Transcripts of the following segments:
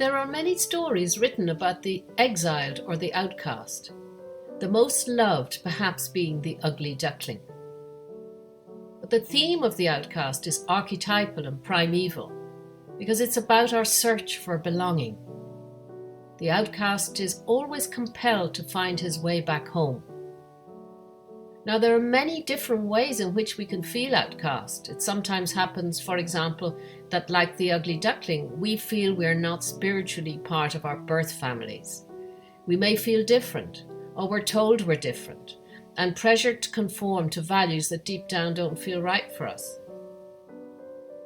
There are many stories written about the exiled or the outcast, the most loved perhaps being the ugly duckling. But the theme of the outcast is archetypal and primeval because it's about our search for belonging. The outcast is always compelled to find his way back home. Now, there are many different ways in which we can feel outcast. It sometimes happens, for example, that like the ugly duckling, we feel we're not spiritually part of our birth families. We may feel different, or we're told we're different, and pressured to conform to values that deep down don't feel right for us.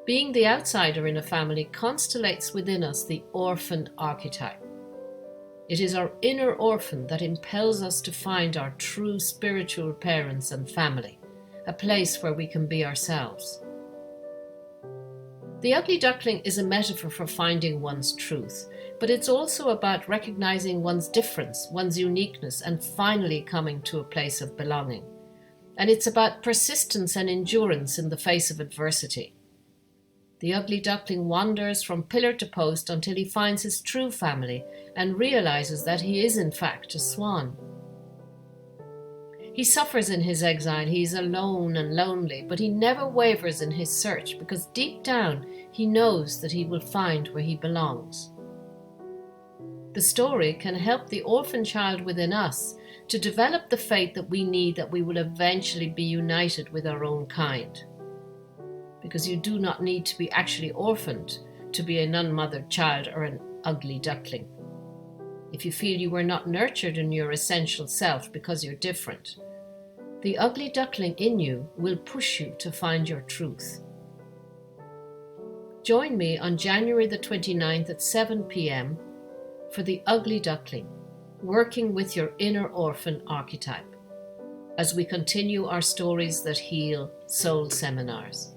Being the outsider in a family constellates within us the orphan archetype. It is our inner orphan that impels us to find our true spiritual parents and family, a place where we can be ourselves. The ugly duckling is a metaphor for finding one's truth, but it's also about recognizing one's difference, one's uniqueness, and finally coming to a place of belonging. And it's about persistence and endurance in the face of adversity. The ugly duckling wanders from pillar to post until he finds his true family and realizes that he is in fact a swan. He suffers in his exile, he is alone and lonely, but he never wavers in his search because deep down he knows that he will find where he belongs. The story can help the orphan child within us to develop the faith that we need, that we will eventually be united with our own kind. Because you do not need to be actually orphaned to be an unmothered child or an ugly duckling. If you feel you were not nurtured in your essential self because you're different, the ugly duckling in you will push you to find your truth. Join me on January the 29th at 7 p.m. for the ugly duckling, working with your inner orphan archetype, as we continue our Stories That Heal soul seminars.